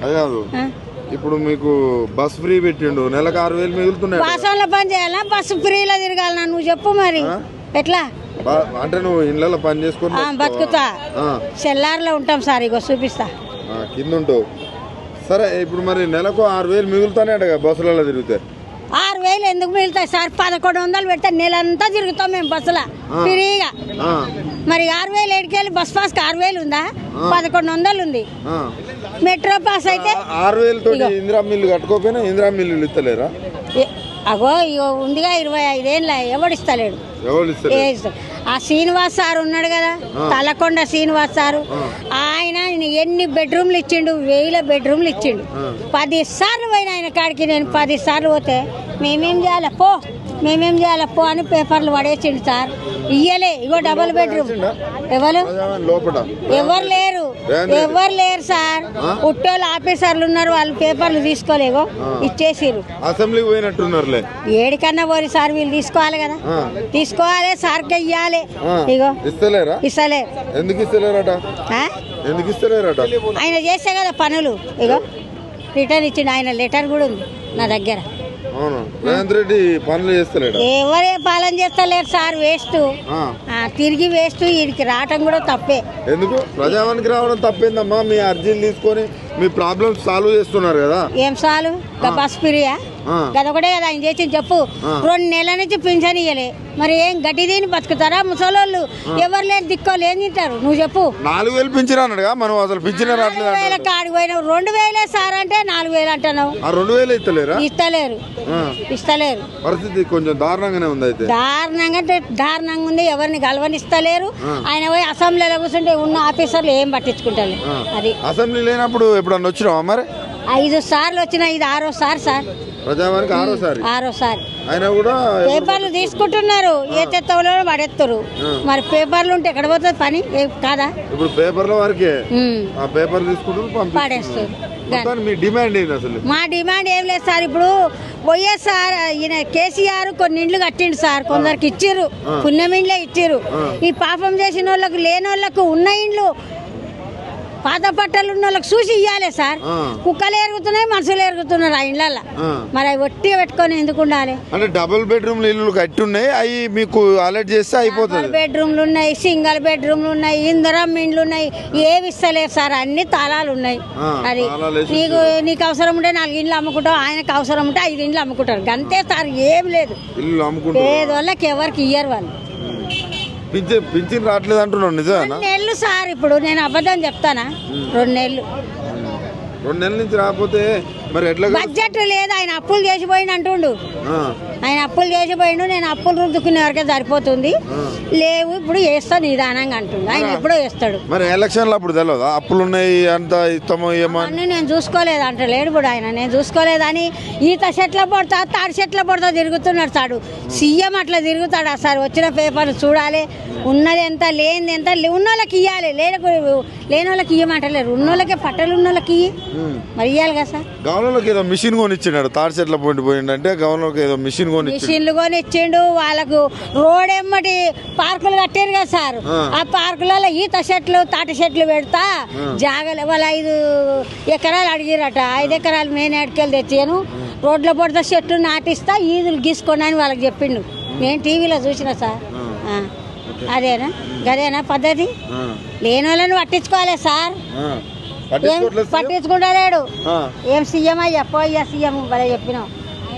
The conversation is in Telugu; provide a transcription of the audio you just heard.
అది కాదు ఇప్పుడు మీకు బస్ ఫ్రీ పెట్టిండు, నెలకు 6,000 మిగులుతున్నాయి. బస్సులో పని చేయాలా, బస్సు ఫ్రీలో తిరగాలన్నా? నువ్వు చెప్పు మరి ఎట్లా అంటే నువ్వు ఇళ్ళలో పని చేసుకుని బతుకుతా. సెల్లార్లో ఉంటాం సార్, ఇగో చూపిస్తా, కింద ఉంటావు. సరే ఇప్పుడు మరి నెలకు 6,000 మిగులుతానే కదా బస్సులలో తిరిగితే? 6,000 ఎందుకు మిగులుతాయి సార్? 1,100 పెడితే నెలంతా తిరుగుతాం మేము బస్సులో ఫ్రీగా. మరి 6,000 ఏడుకెళ్ళి బస్ పాస్కి 6,000 ఉందా? 1,100 ఉంది. మెట్రో పాస్ అయితే 6,000 తోటి ఇందిరా మిల్లు కట్టుకోపోయినా ఇందిరా మిల్లు ఇస్తలేరా? అగో ఇగో ఉందిగా 25 ఏళ్ళ, ఎవడు ఇస్తలేడు. ఆ శ్రీనివాస్ సార్ ఉన్నాడు కదా, తలకొండ శ్రీనివాస్ సారు, ఆయన ఎన్ని బెడ్రూమ్లు ఇచ్చిండు? 1000 బెడ్రూమ్లు ఇచ్చిండు. 10 సార్లు పోయిన ఆయన కాడికి. నేను 10 సార్లు పోతే మేమేం చేయాలి పో అని పేపర్లు పడేసిండు సార్. ఇయ్యలే. ఇగో డబుల్ బెడ్రూమ్. ఎవరు లేరు సార్. ఉట్టోళ్ళు ఆఫీసర్లు ఉన్నారు, వాళ్ళు పేపర్లు తీసుకోలేగో ఇచ్చేసిరు. అసెంబ్లీకి పోయినట్టున్నారు. ఏడికన్నా పోయి సార్, వీళ్ళు తీసుకోవాలి కదా, తీసుకోవాలి సార్కి ఇయ్యాలి. ఇగో ఇస్తలే. ఎందుకు ఇస్తలేరట? ఆయన చేస్తే కదా పనులు. ఇగో రిటర్న్ ఇచ్చిండు ఆయన, లెటర్ కూడా ఉంది నా దగ్గర. రేవంత్ రెడ్డి పనులు చేస్తలేడు. ఎవరే పాలన చేస్తలేరు సార్, వేస్ట్. తిరిగి వేస్ట్. వీడికి రావటం కూడా తప్పే. ఎందుకు ప్రజావానికి రావడం తప్పేందమ్మా? మీ అర్జీలు తీసుకొని మీ ప్రాబ్లమ్స్ సాల్వ్ చేస్తున్నారు కదా. ఏం సాల్వ్? బస్ ఫ్రీయా? గదొకటే కదా ఆయన చేసింది. చెప్పు. 2 నెలల నుంచి పింఛన్ ఇయ్యలే. మరి ఏం గట్టి దీని బతుకుతారా ముసలోళ్ళు? ఎవరు లేని దిక్కోళ్ళు ఏం తింటారు? నువ్వు చెప్పు. 4,000 పింఛన్ అన్నాడుగా, మనం అసలు పింఛన్ రావట్లేదు. 4,000 కాడికి పోయినావు. 2,000 సార్ అంటే 4,000 అంటున్నావు. 2,000 ఇస్తలేరు. పరిస్థితి కొంచెం దారుణంగానే ఉంది. అయితే దారుణంగా ఉంది. ఎవరిని గెలవనిస్తలేరు. ఆయన పోయి అసెంబ్లీలో కూర్చుంటే ఉన్న ఆఫీసర్లు ఏం పట్టించుకుంటారు. అది అసెంబ్లీ లేనప్పుడు ఎప్పుడన్నా వచ్చినావా మరి? 5 సార్లు వచ్చిన, ఇది 6వ సార్ సార్. ప్రజావానికి 6వ సారి. ఆయన కూడా పేపర్లు తీసుకుంటున్నారు, ఏ చెత్తలో పడేస్తారు. మరి పేపర్లు ఉంటే ఎక్కడ పోతుంది పని కాదా? ఇప్పుడు పేపర్ల వరకే ఆ పేపర్ తీసుకుంటారు, పడేస్తారు. మీ డిమాండ్ ఏంటి అసలు? మా డిమాండ్ ఏం లేదు సార్. ఇప్పుడు వైఎస్ఆర్ ఈయన కేసీఆర్ కొన్ని ఇండ్లు కట్టిండు సార్, కొందరికి ఇచ్చిర్రు, పుణ్యం ఇండ్లే ఇచ్చిర్రు. ఈ పాపం చేసిన వాళ్ళకు, లేని వాళ్ళకు ఉన్న ఇండ్లు, పాత పట్టలు ఉన్న వాళ్ళకి చూసి ఇవ్వాలి సార్. కుక్కలు ఎరుగుతున్నాయి, మనుషులు ఎరుగుతున్నారు ఆ ఇండ్ల. మరి అవి ఒట్టిగా పెట్టుకొని ఎందుకు ఉండాలి? అంటే డబుల్ బెడ్రూమ్ ఇల్లు కట్టి ఉన్నాయి, అవి మీకు అలర్ట్ చేస్తే అయిపోతుంది. బెడ్రూమ్లు ఉన్నాయి, సింగిల్ బెడ్రూమ్లు ఉన్నాయి, ఇందిరం ఇండ్లు ఉన్నాయి. ఏవి ఇస్తలేరు సార్, అన్ని తాళాలు ఉన్నాయి. అది నీకు అవసరం ఉంటే 4 ఇండ్లు అమ్ముకుంటావు, ఆయనకు అవసరం ఉంటే 5 ఇండ్లు అమ్ముకుంటారు. అంతే సార్, ఏం లేదు. పేదోళ్ళకి ఎవరికి ఇయ్యరు వాళ్ళు. పింఛన్ రావట్లేదు అంటున్నాను, నిజమేనా? 2 నెలలు సార్. ఇప్పుడు నేను అబద్ధం చెప్తానా? 2 నెలలు. 2 నెలల నుంచి రాకపోతే మరి ఎట్లా? బడ్జెట్ లేదు. ఆయన అప్పులు చేసిపోయిండు అంటుండు. ఆయన అప్పులు చేసిపోయిండు. నేను అప్పులు రుద్దుకునే వరకే సరిపోతుంది, లేవు ఇప్పుడు వేస్తా నిదానంగా అంటుండు. ఆయన ఎప్పుడో వేస్తాడు. మరి ఎలక్షన్లో అప్పుడు తెలియదా అప్పులు ఉన్నాయి అంత ఇస్తామో ఏమో అని? నేను చూసుకోలేదు అంటలేడు ఇప్పుడు ఆయన. నేను చూసుకోలేదని ఈత చెట్ల పడతా, తాడి చెట్ల పడతా తిరుగుతున్నాడు సాడు. సీఎం అట్లా తిరుగుతాడా సార్? వచ్చిన పేపర్లు చూడాలి, ఉన్నది ఎంత లేనిది ఎంత. ఉన్న వాళ్ళకి ఇవ్వాలి, లేని వాళ్ళకి ఇవ్వమంటలేరు. ఉన్న వాళ్ళకే పట్టలు ఉన్న వాళ్ళకి మరి ఇవ్వాలి కదా సార్. గవర్నర్కి ఏదో మిషన్ కొనిచ్చిండు, తాడి చెట్ల పోయిందంటే గవర్నర్కి ఏదో మిషన్లు కొనిచ్చిండు. వాళ్ళకు రోడ్ ఎమ్మటి పార్కులు కట్టారు కదా సార్. ఆ పార్కులలో ఈత చెట్లు, తాటి చెట్లు పెడతా జాగలు. వాళ్ళు 5 ఎకరాలు అడిగిరట. 5 ఎకరాలు నేను ఎడకెళ్ళి తెచ్చాను, రోడ్లో పడితే చెట్లు నాటిస్తా, ఈదులు గీసుకోండి అని వాళ్ళకి చెప్పిండు. నేను టీవీలో చూసిన సార్. గదేనా పద్ధతి? లేని వాళ్ళని పట్టించుకోవాలి సార్. పట్టించుకుంటలేడు. ఏం సీఎం అయ్యా, పోయ్యా సీఎం భలే చెప్పినావు.